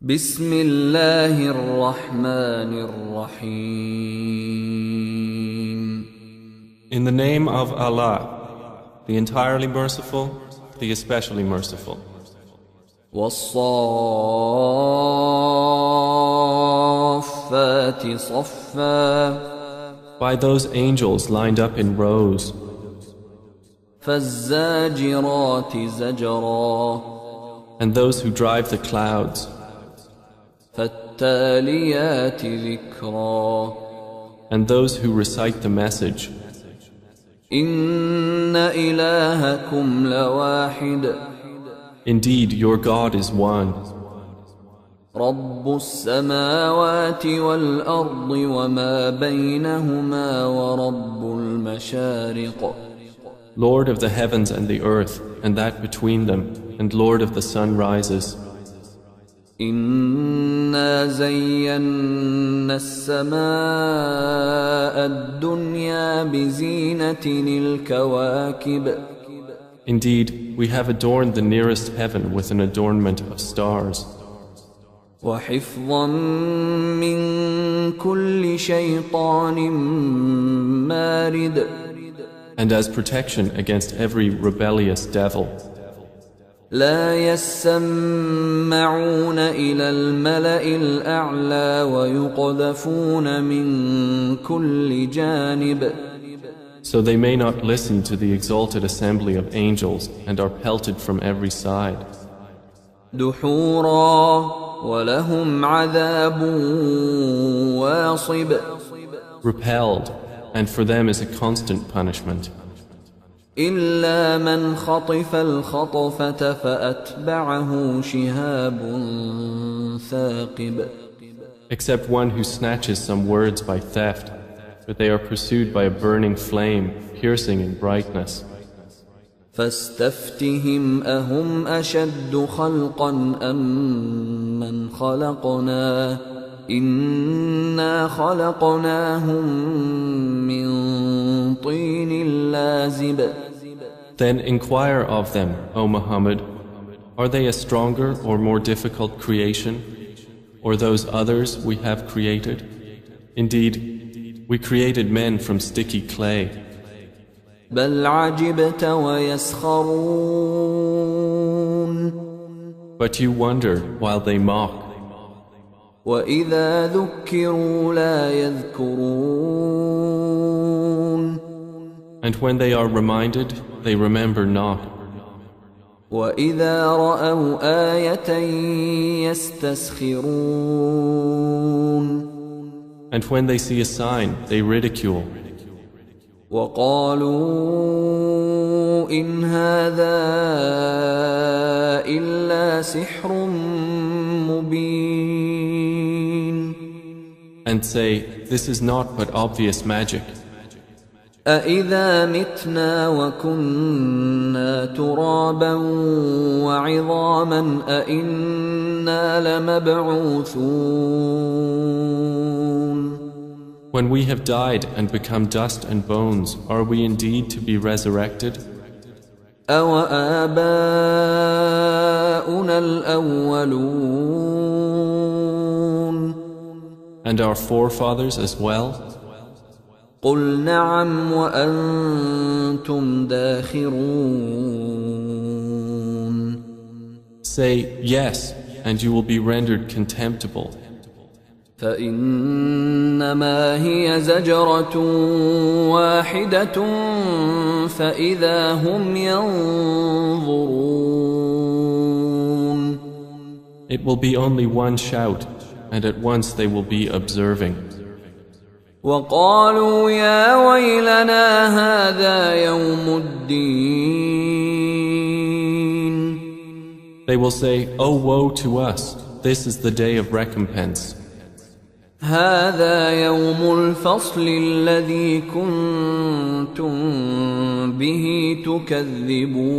بسم الله الرحمن الرحيم. In the name of Allah, the entirely merciful, the especially merciful. والصافات صفا. By those angels lined up in rows. فالزاجرات زجرا. And those who drive the clouds. فالتاليات ذكرا. And those who recite the message. إن إلهكم لواحد. Indeed, your God is one. رب السماوات والأرض وما بينهما ورب المشارق. Lord of the heavens and the earth, and that between them, and Lord of the sunrises. إنا زينا السماء الدنيا بزينة الكواكب. Indeed, we have adorned the nearest heaven with an adornment of stars. وحفظا من كل شيطان مارد. And as protection against every rebellious devil. لا يسمعون إلى الملأ الأعلى ويقذفون من كل جانب. So they may not listen to the exalted assembly of angels and are pelted from every side. دحورا ولهم عذاب واصب. Repelled, and for them is a constant punishment. إلا من خطف الخطفة فأتبعه شهاب ثاقب. Except one who snatches some words by theft, but they are pursued by a burning flame, piercing in brightness. فاستفتهم أهم أشد خلقا أم من خلقنا إنا خلقناهم من طين لازب. Then inquire of them, O Muhammad, are they a stronger or more difficult creation, or those others we have created? Indeed, we created men from sticky clay. بل عجبت ويسخرون. But you wonder while they mock. وإذا ذكروا لا يذكرون. And when they are reminded, they remember not. وإذا رأوا آية يستسخرون. And when they see a sign, they ridicule. وقالوا إن هذا إلا سحر مبين. And say, this is not but obvious magic. أإذا متنا وكنا ترابا وعظاما أإنا لمبعوثون. When we have died and become dust and bones, are we indeed to be resurrected? أَوَآبَاؤُنَا الْأَوَّلُونَ. And our forefathers as well? قُلْ نَعَمْ وَأَنْتُمْ دَاخِرُونَ. Say, yes, and you will be rendered contemptible. فإنما هي زجرة واحدة فإذا هم ينظرون. It will be only one shout, and at once they will be observing. وقالوا يا ويلنا هذا يوم الدين. They will say, oh woe to us, this is the day of recompense. هذا يوم الفصل الذي كنتم به تكذبون.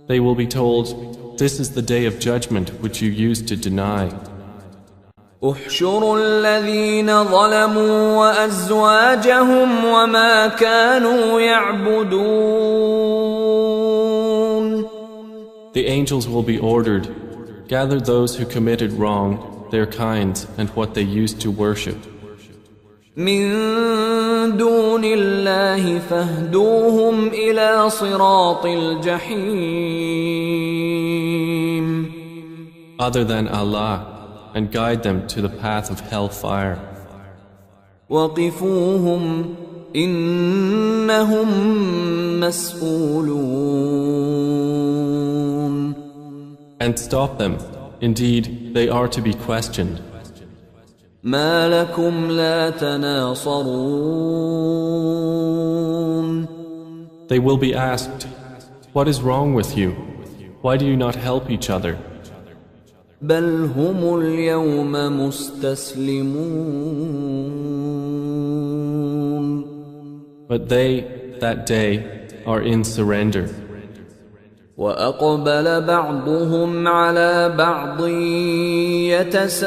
They will be told, this is the day of judgment which you used to deny. احشروا الذين ظلموا وأزواجهم وما كانوا يعبدون. The angels will be ordered, gather those who committed wrong, their kinds, and what they used to worship. من دون الله فاهدوهم إلى صراط الجحيم. Other than Allah, and guide them to the path of hellfire. وقفوهم إنهم مسؤولون. And stop them. Indeed, they are to be questioned. ما لكم لا تناصرون. They will be asked, what is wrong with you? Why do you not help each other? بل هم اليوم مستسلمون. But they, that day, are in surrender. وأقبل بعضهم على بعض يتساءلون.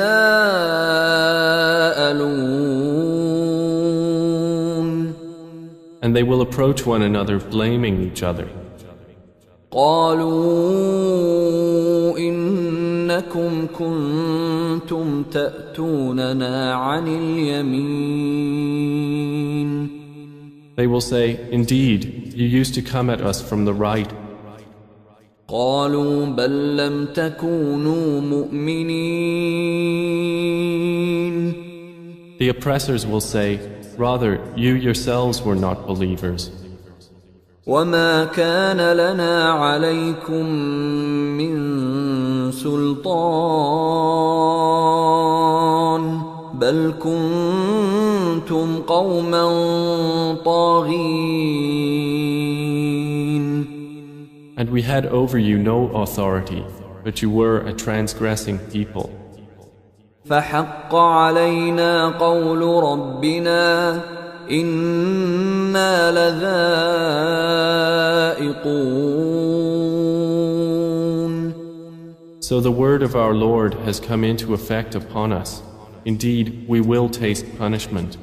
And they will approach one another blaming each other. قالوا إنكم كنتم تأتوننا عن اليمين. They will say, indeed, you used to come at us from the right. قالوا بل لم تكونوا مؤمنين. The oppressors will say, rather, you yourselves were not believers. وما كان لنا عليكم من سلطان بل كنتم قوما طاغين. And we had over you no authority, but you were a transgressing people. فحق علينا قول ربنا إنا لذائقون. So the word of our Lord has come into effect upon us. Indeed, we will taste punishment.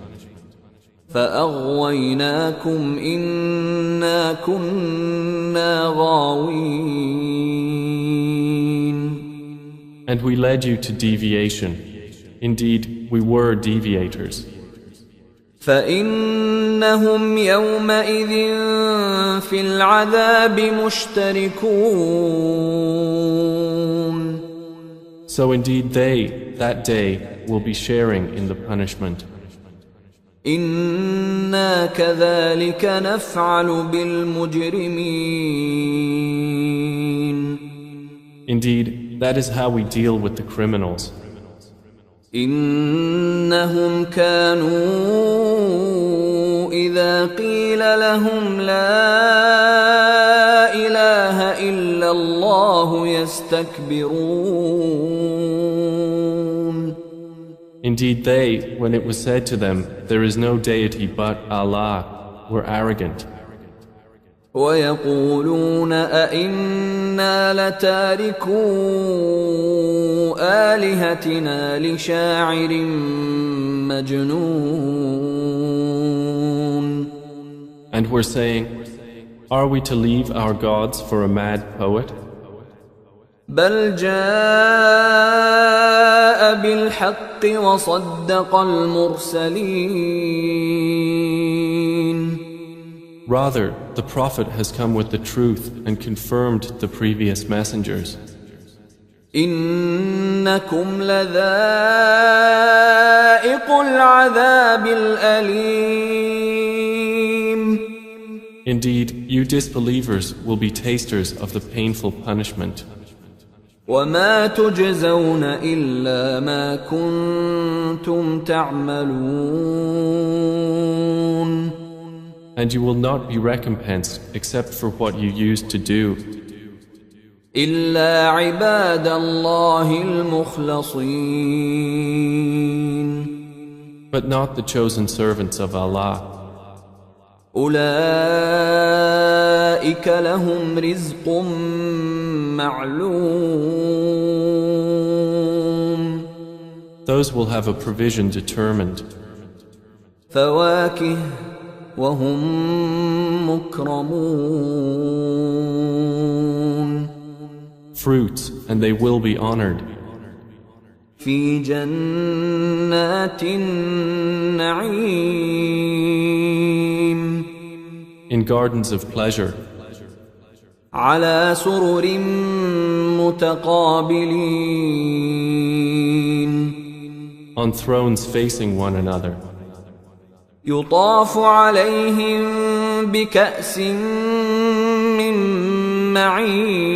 فأغويناكم إنا كنا غاوين. And we led you to deviation. Indeed, we were deviators. فإنهم يومئذ في العذاب مشتركون. So indeed they, that day, will be sharing in the punishment. إنا كذلك نفعل بالمجرمين. Indeed, that is how we deal with the criminals. إنهم كانوا إذا قيل لهم لا إله إلا الله يستكبرون. Indeed, they, when it was said to them, there is no deity but Allah, were arrogant. ويقولون أئنا لتاركو آلهتنا لشاعر مجنون. And were saying, are we to leave our gods for a mad poet? بل جاء بالحق وصدق المرسلين. Rather, the Prophet has come with the truth and confirmed the previous messengers. إنكم لذائق العذاب الأليم. Indeed, you disbelievers will be tasters of the painful punishment. وما تجزون إلا ما كنتم تعملون. And you will not be recompensed except for what you used to do. إلا عباد الله المخلصين. But not the chosen servants of Allah. أولئك لهم رزق معلوم. Those will have a provision determined. فواكه وهم مكرمون. fruits, and they will be honored. في جنات النعيم In gardens of pleasure, على سرر متقابلين on thrones facing one another. يطاف عليهم بكأس من معين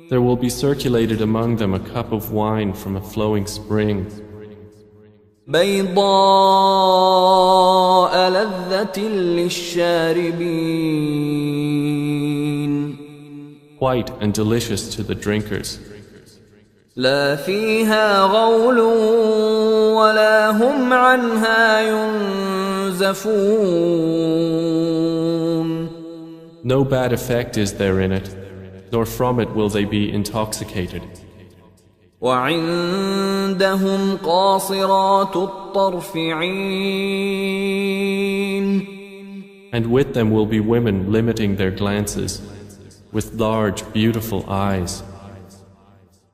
There will be circulated among them a cup of wine from a flowing spring, بيضاء لذة للشاربين white and delicious to the drinkers. لا فيها غول ولا هم عنها ينزفون No bad effect is there in it, nor from it will they be intoxicated. وعندهم قاصرات الطرف عين And with them will be women limiting their glances, with large, beautiful eyes,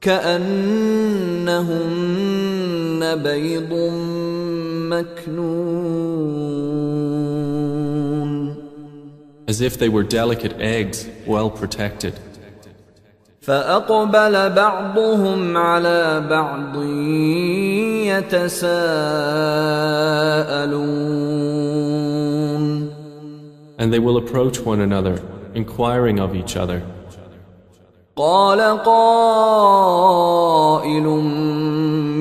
كأنهن بيض مكنون as if they were delicate eggs, well protected. فأقبل بعضهم على بعض يتساءلون And they will approach one another, inquiring of each other. قال قائل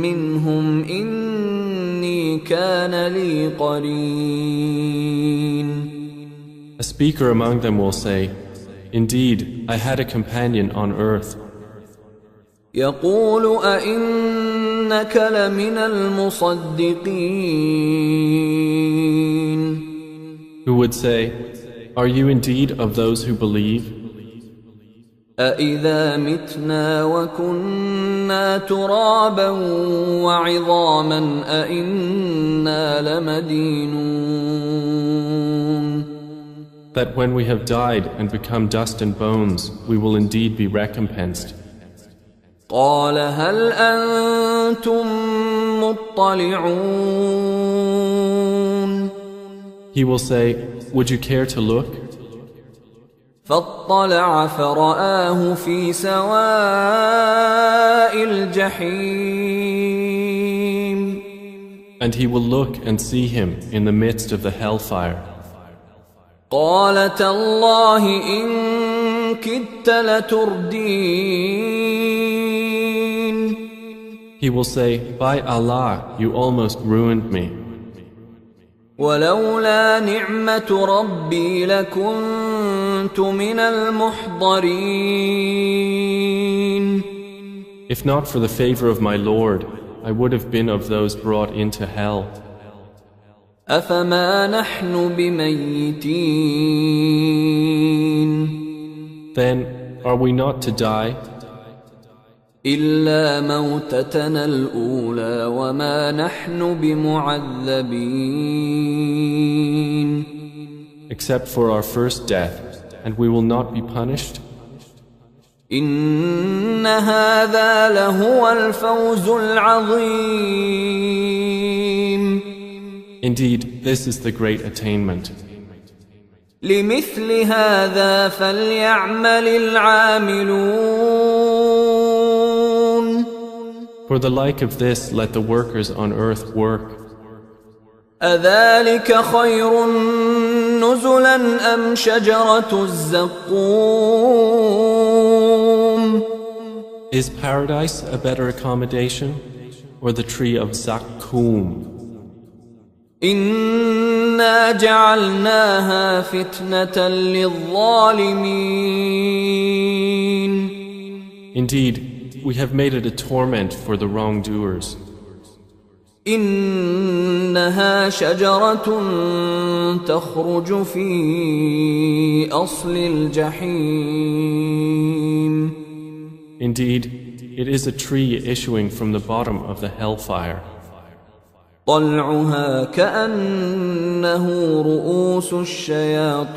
منهم إني كان لي قرين A speaker among them will say, Indeed, I had a companion on earth, يقول أئنك لمن المصدقين who would say, Are you indeed of those who believe? أإذا متنا وكنا ترابا وعظاما أإنا لمدينون That when we have died and become dust and bones, we will indeed be recompensed. قال هل أنتم مطلعون He will say, Would you care to look? فاطلع فرآه في سواء الجحيم And he will look and see him in the midst of the hellfire. قال تالله إن كدت لتردين He will say, By Allah, you almost ruined me. ولولا نعمة ربي لكنت من المحضرين If not for the favor of my Lord, I would have been of those brought into hell. أفما نحن بميتين Then, are we not to die? إلا موتتنا الأولى وما نحن بمعذبين Except for our first death, and we will not be punished? إن هذا لهو الفوز العظيم Indeed, this is the great attainment. لمثل هذا فليعمل العاملون For the like of this, let the workers on earth work. أذلك خير نزلا أم شجرة الزقوم Is paradise a better accommodation, or the tree of Zakkum? إنا جعلناها فتنة للظالمين Indeed, we have made it a torment for the wrongdoers. إنها شجرة تخرج في أصل الجحيم Indeed, it is a tree issuing from the bottom of the hellfire. طلعها كأنه رؤوس الشياطين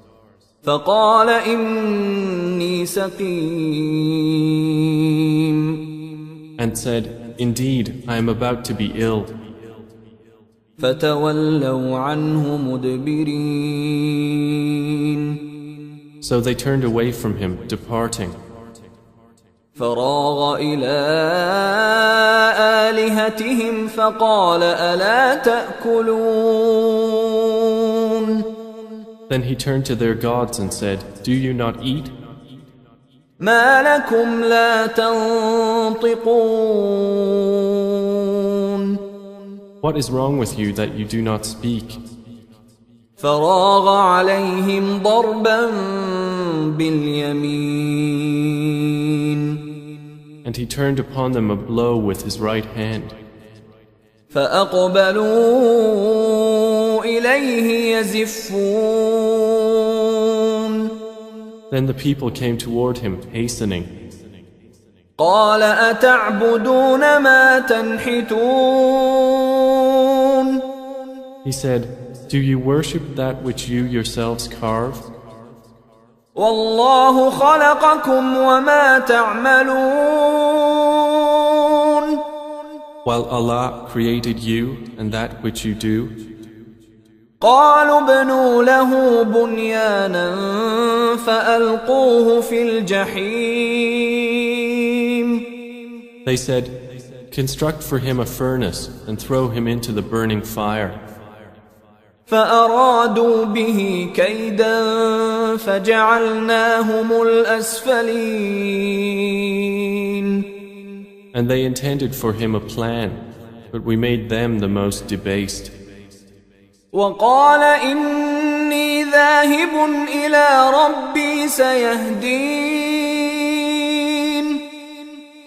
فقال إني سقيم and said, Indeed, I am about to be ill. فتولوا عنه مدبرين So they turned away from him, departing. فراغ إلى آلهتهم فقال ألا تأكلون Then he turned to their gods and said, Do you not eat? ما لكم لا تنطقون What is wrong with you that you do not speak? فراغ عليهم ضربا باليمين And he turned upon them a blow with his right hand. فأقبلوا إليه يزفون Then the people came toward him, hastening. قال أتعبدون ما تنحتون He said, Do you worship that which you yourselves carve? والله خلقكم وما تعملون While Allah created you and that which you do. قالوا ابنوا له بنيانا فألقوه في الجحيم They said, Construct for him a furnace and throw him into the burning fire. فأرادوا به كيدا فجعلناهم الأسفلين And they intended for him a plan, but we made them the most debased. وقال إني ذاهب إلى ربي سيهدين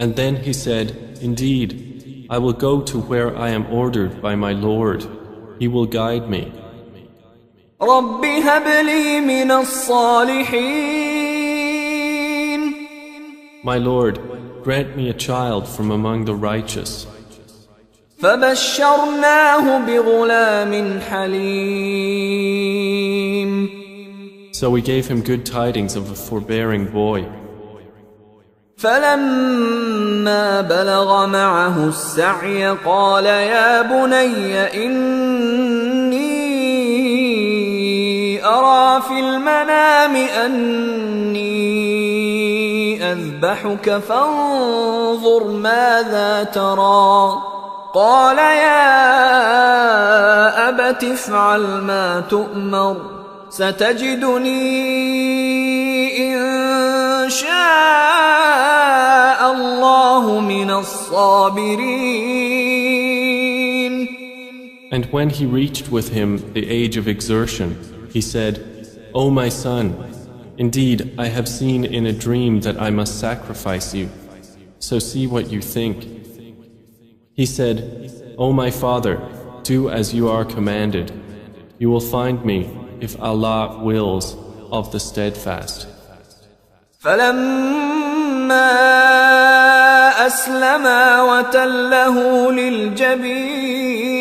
And then he said, Indeed, I will go to where I am ordered by my Lord. He will guide me. رب هب لي من الصالحين My Lord, grant me a child from among the righteous. فبشرناه بغلام حليم So we gave him good tidings of a forbearing boy. فلما بلغ معه السعي قال يا بني إني أرى في المنام أني أذبحك فانظر ماذا ترى قال يا أبت افعل ما تؤمر ستجدني إن شاء الله من الصابرين. And when he reached with him the age of exertion, he said, O my son, indeed I have seen in a dream that I must sacrifice you, so see what you think. He said, O my father, do as you are commanded. You will find me, if Allah wills, of the steadfast. فلما أسلما وتله للجبين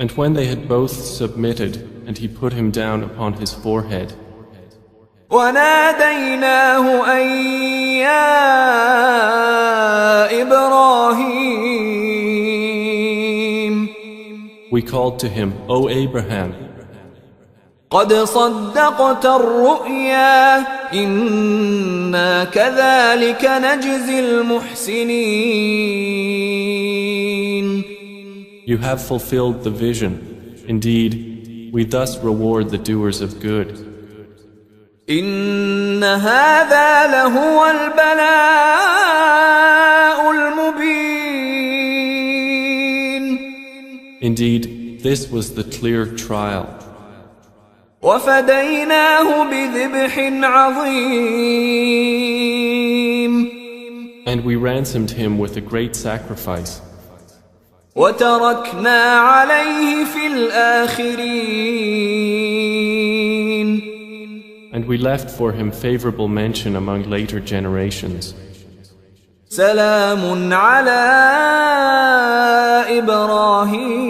And when they had both submitted, and he put him down upon his forehead, وناديناه أن يا إبراهيم we called to him, O Abraham, قد صدقت الرؤيا إنا كذلك نجزي المحسنين. You have fulfilled the vision. Indeed, we thus reward the doers of good. إن هذا لهو البلاء المبين. Indeed, this was the clear trial. وفديناه بذبح عظيم. And we ransomed him with a great sacrifice. وتركنا عليه في الآخرين. And we left for him favorable mention among later generations. سلام على إبراهيم.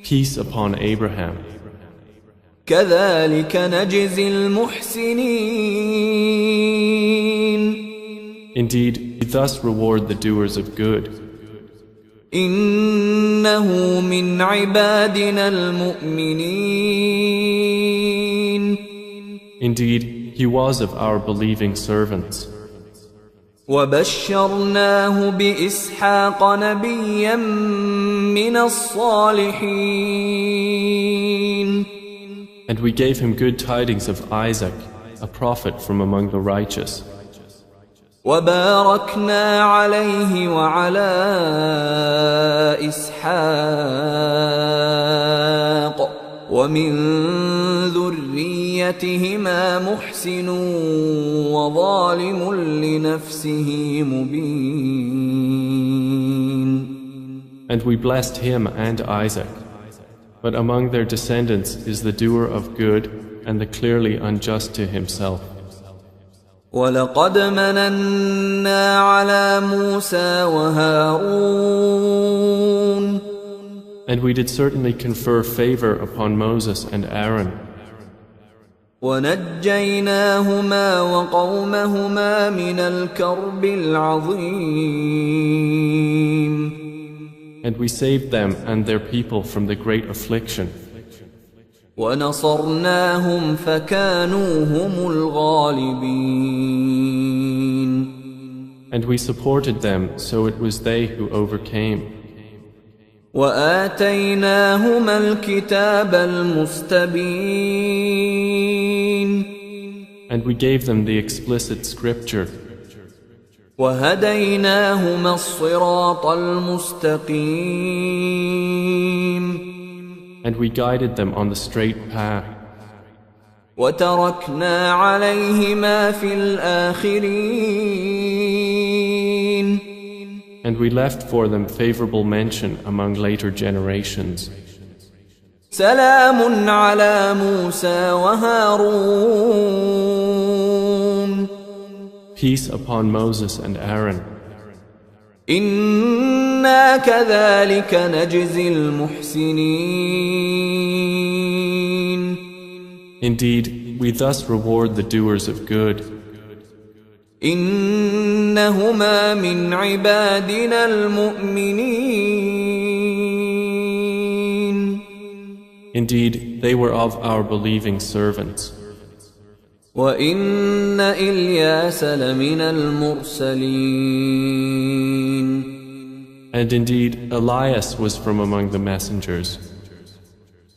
Peace upon Abraham. كذلك نجزي المحسنين. Indeed, we thus reward the doers of good. إنه من عبادنا المؤمنين. Indeed, he was of our believing servants. وبشرناه بإسحاق نبيا من الصالحين. And we gave him good tidings of Isaac, a prophet from among the righteous. وباركنا عليه وعلى إسحاق ومن ذريتهما محسن وظالم لنفسه مبين. And we blessed him and Isaac. But among their descendants is the doer of good and the clearly unjust to himself. وَلَقَدْ مَنَنَّا عَلَى مُوسَى وَهَارُونَ. And we did certainly confer favor upon Moses and Aaron. وَنَجَّيْنَاهُمَا وَقَوْمَهُمَا مِنَ الْكَرْبِ الْعَظِيمِ. And we saved them and their people from the great affliction. وَنَصَرْنَاهُمْ فَكَانُوا هُمُ الْغَالِبِينَ. And we supported them, so it was they who overcame. وَآتَيْنَاهُمَا الْكِتَابَ الْمُسْتَبِينَ. And we gave them the explicit scripture. وَهَدَيْنَاهُمَا الصِّرَاطَ الْمُسْتَقِيمَ. And we guided them on the straight path. وَتَرَكْنَا عَلَيْهِمَا فِي الْآخِرِينَ. And we left for them favorable mention among later generations. سَلَامٌ عَلَى مُوسَى وَهَارُونَ. Peace upon Moses and Aaron. إِنَّا كَذَلِكَ نَجْزِي الْمُحْسِنِينَ. Indeed, we thus reward the doers of good. إِنَّهُمَا مِنْ عِبَادِنَا الْمُؤْمِنِينَ. Indeed, they were of our believing servants. وَإِنَّ إِلْيَاسَ لَمِنَ الْمُرْسَلِينَ. And indeed, Elias was from among the messengers.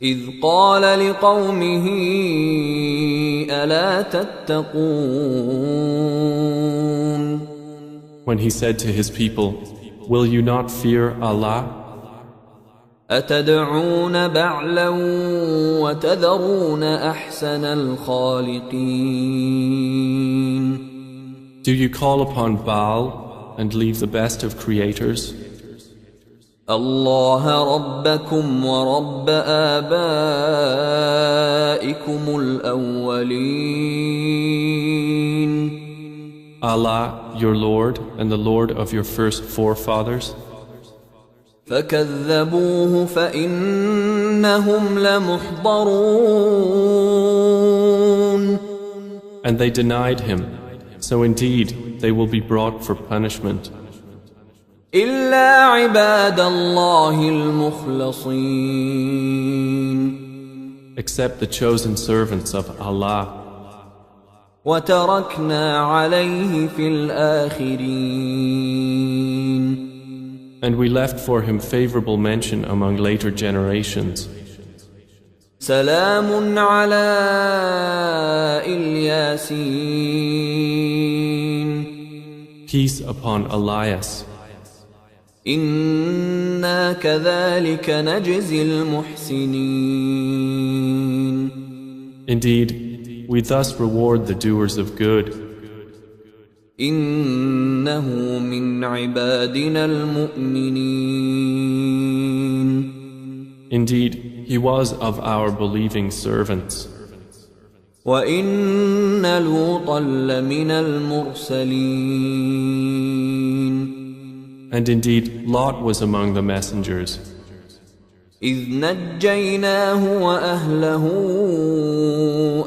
إِذْ قَالَ لِقَوْمِهِ أَلَا تَتَّقُونَ. When he said to his people, "Will you not fear Allah? أَتَدْعُونَ بَعْلًا وَتَذَرُونَ أَحْسَنَ الْخَالِقِينَ. Do you call upon Baal and leave the best of creators? اللَّهَ رَبَّكُمْ وَرَبَّ آبَائِكُمُ الْأَوَّلِينَ. Allah, your Lord and the Lord of your first forefathers. فَكَذَّبُوهُ فَإِنَّهُمْ لَمُحْضَرُونَ. And they denied him, so indeed they will be brought for punishment. إِلَّا عِبَادَ اللَّهِ الْمُخْلَصِينَ. Except the chosen servants of Allah. وَتَرَكْنَا عَلَيْهِ فِي الْآخِرِينَ. And we left for him favorable mention among later generations. سَلَامٌ عَلَى إِلْيَاسِينَ. Peace upon Elias. إِنَّا كَذَلِكَ نَجْزِي الْمُحْسِنِينَ. Indeed, we thus reward the doers of good. إِنَّهُ مِنْ عِبَادِنَا الْمُؤْمِنِينَ. Indeed, he was of our believing servants. وَإِنَّ لُوطًا لَمِنَ الْمُرْسَلِينَ. And indeed, Lot was among the messengers. إذ نجيناه وأهله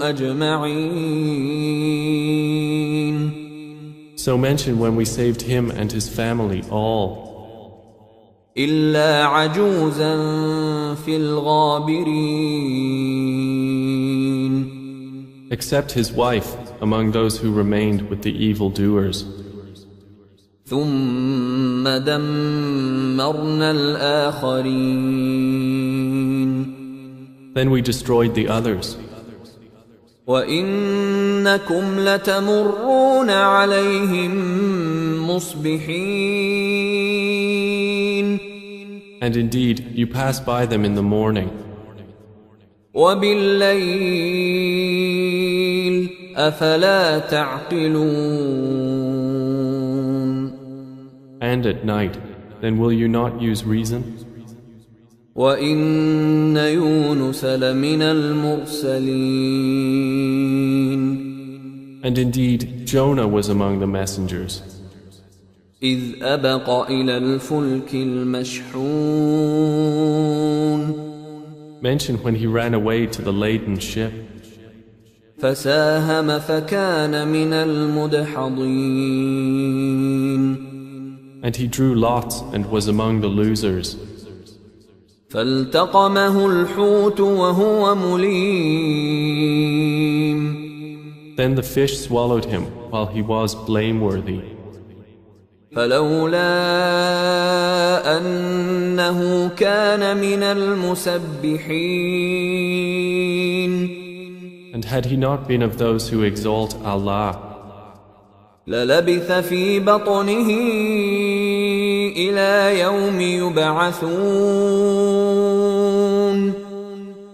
أجمعين. So mention when we saved him and his family all, إلا عجوزا في الغابرين. except his wife among those who remained with the evildoers. ثم دمرنا الآخرين. Then we destroyed the others. وإنكم لتمرون عليهم مصبحين. And indeed, you pass by them in the morning. وبالليل أفلا تعقلون. And at night, then will you not use reason? وإن يونس لمن المرسلين. And indeed, Jonah was among the messengers. إذ أبق إلى الفلك المشحون. Mention when he ran away to the laden ship. فساهم فكان من المدحضين. And he drew lots and was among the losers. فالتقمه الحوت وهو مليم. Then the fish swallowed him while he was blameworthy. فلولا أنه كان من المسبحين. And had he not been of those who exalt Allah, للبث في بطنه إلى يوم يبعثون.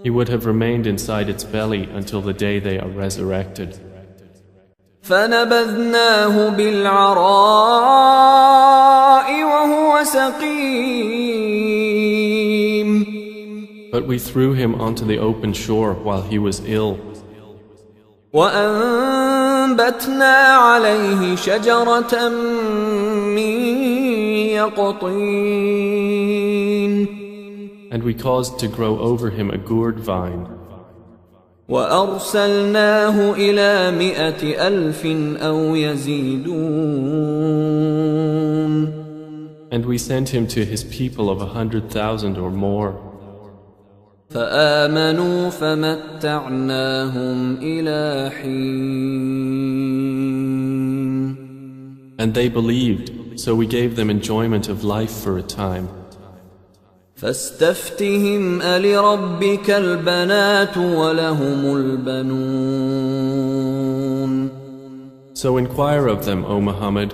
he would have remained inside its belly until the day they are resurrected. فنبذناه بالعراء وهو سقيم. But we threw him onto the open shore while he was ill. وأنبتنا عليه شجرة من يقطين. And we caused to grow over him a gourd vine. وأرسلناه إلى 100,000 أو يزيدون. And we sent him to his people of 100,000 or more. فآمنوا فمتعناهم إلى حين. And they believed, so we gave them enjoyment of life for a time. فاستفتهم ألربك البنات ولهم البنون. So inquire of them, O Muhammad,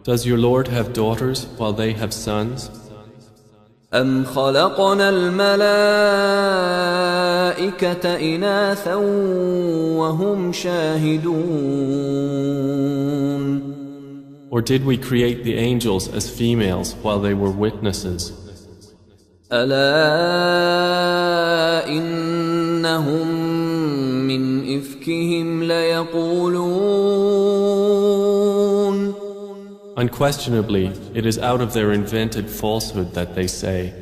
does your Lord have daughters while they have sons? أم خلقنا الملائكة إناثا وهم شاهدون. Or did we create the angels as females while they were witnesses? ألا إنهم من إفكهم ليقولون. Unquestionably, it is out of their invented falsehood that they say,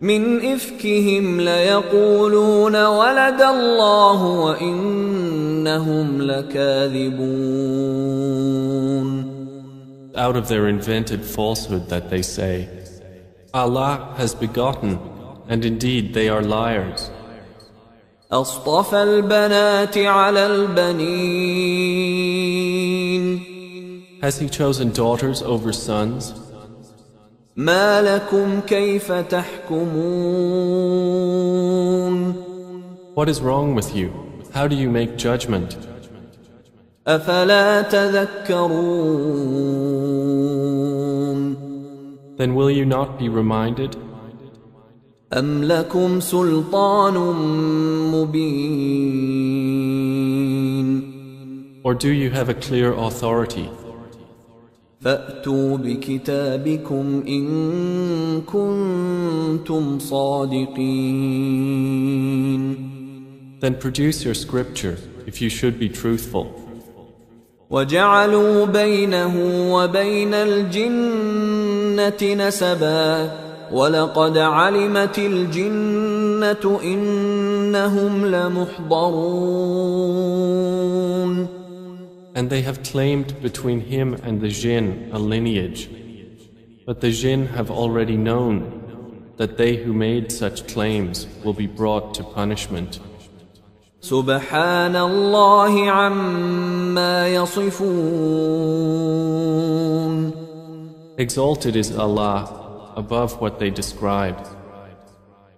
من إفكهم ليقولون ولد الله وإنهم لكاذبون. Out of their invented falsehood that they say, Allah has begotten, and indeed they are liars. أصطفى البنات على البنين. Has he chosen daughters over sons? ما لكم كيف تحكمون. What is wrong with you? How do you make judgment? أفلا تذكرون. Then will you not be reminded? أم لكم سلطان مبين. Or do you have a clear authority? فأتوا بكتابكم إن كنتم صادقين. Then produce your scripture if you should be truthful. وجعلوا بينه وبين الجنة نسبا وَلَقَدْ عَلِمَتِ الْجِنَّةُ إِنَّهُمْ لَمُحْضَرُونَ. And they have claimed between him and the jinn a lineage. But the jinn have already known that they who made such claims will be brought to punishment. سُبْحَانَ اللَّهِ عَمَّا يَصِفُونَ. Exalted is Allah above what they described.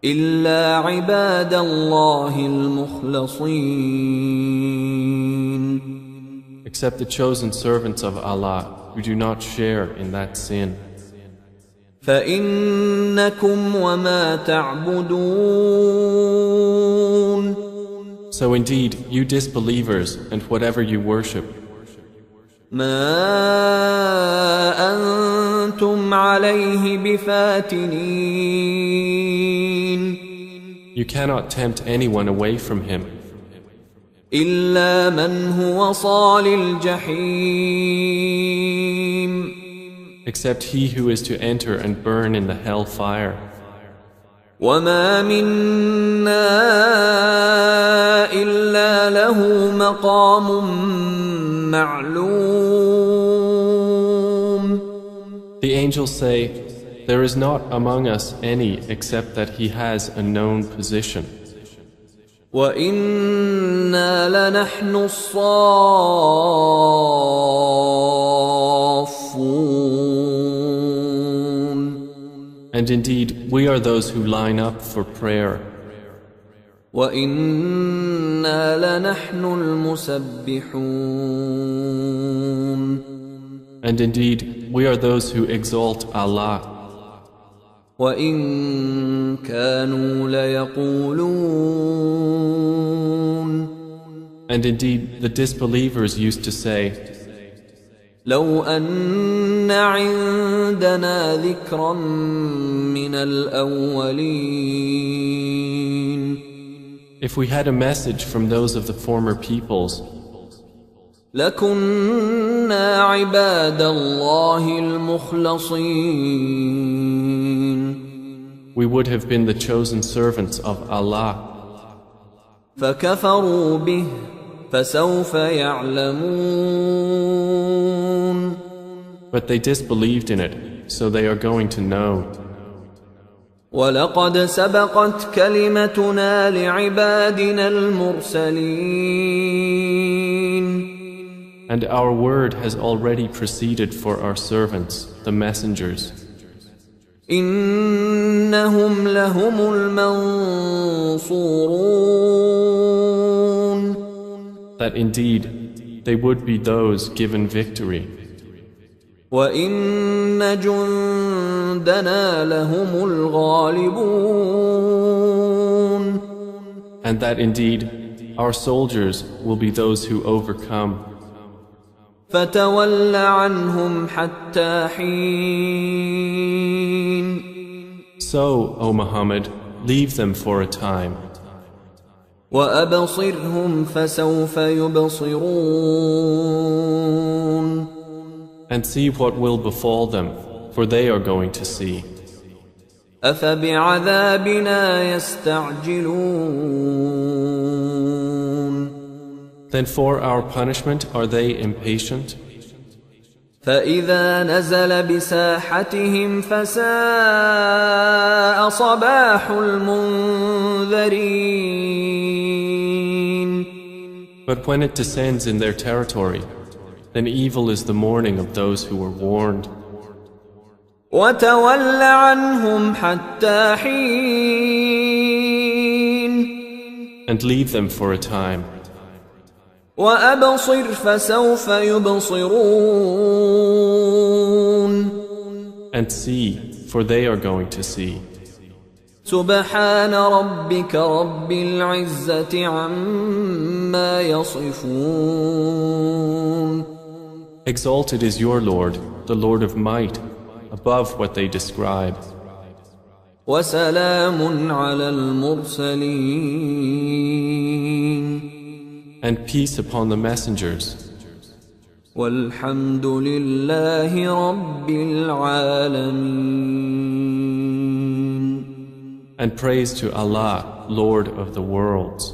إِلَّا عِبَادَ اللَّهِ الْمُخْلَصِينَ. Except the chosen servants of Allah who do not share in that sin. فَإِنَّكُمْ وَمَا تَعْبُدُونَ. So indeed, you disbelievers and whatever you worship, مَا أَنْتُمْ عَلَيْهِ بِفَاتِنِينَ. you cannot tempt anyone away from him, إِلَّا مَنْ هُوَ صَالِ الْجَحِيمِ. except he who is to enter and burn in the hell fire. وَمَا مِنَّا إِلَّا لَهُ مَقَامٌ مَعْلُومٌ. The angels say, there is not among us any except that he has a known position. وَإِنَّا لَنَحْنُ الصَّافُّونَ. And indeed, we are those who line up for prayer. وَإِنَّا لَنَحْنُ الْمُسَبِّحُونَ. And indeed, we are those who exalt Allah. وَإِن كَانُوا لَيَقُولُونَ. And indeed, the disbelievers used to say, لَوْ أَنَّ عِندَنَا ذِكْرًا مِّنَ الْأَوَّلِينَ. if we had a message from those of the former peoples, لَكُنَّا عِبَادَ اللَّهِ الْمُخْلَصِينَ. we would have been the chosen servants of Allah. فَكَفَرُوا بِهِ فَسَوْفَ يَعْلَمُونَ. But they disbelieved in it, so they are going to know. وَلَقَدْ سَبَقَتْ كَلِمَتُنَا لِعِبَادِنَا الْمُرْسَلِينَ. And our word has already proceeded for our servants, the messengers. إِنَّهُمْ لَهُمُ الْمَنْصُورُونَ. That indeed, they would be those given victory. وَإِنَّ جُنْدَنَا لَهُمُ الْغَالِبُونَ. And that indeed, our soldiers will be those who overcome. فَتَوَلَّ عَنْهُمْ حَتَّى حِينٍ. So, O Muhammad, leave them for a time. وَأَبْصِرْهُمْ فَسَوْفَ يُبْصِرُونَ. And see what will befall them, for they are going to see. أَفَبِعَذَابِنَا يَسْتَعْجِلُونَ. Then for our punishment are they impatient? فَإِذَا نَزَلَ بِسَاحَتِهِمْ فَسَاءَ صَبَاحُ الْمُنذَرِينَ. But when it descends in their territory, then evil is the morning of those who were warned. وَتَوَلَّ عَنْهُمْ حَتَّى حِينٍ. And leave them for a time. وَأَبْصِرْ فَسَوْفَ يُبْصِرُونَ. And see, for they are going to see. سُبْحَانَ رَبِّكَ رَبِّ الْعِزَّةِ عَمَّا يَصِفُونَ. Exalted is your Lord, the Lord of might, above what they describe. وَسَلَامٌ عَلَى الْمُرْسَلِينَ. And peace upon the messengers. وَالْحَمْدُ لِلَّهِ رَبِّ الْعَالَمِينَ. And praise to Allah, Lord of the worlds.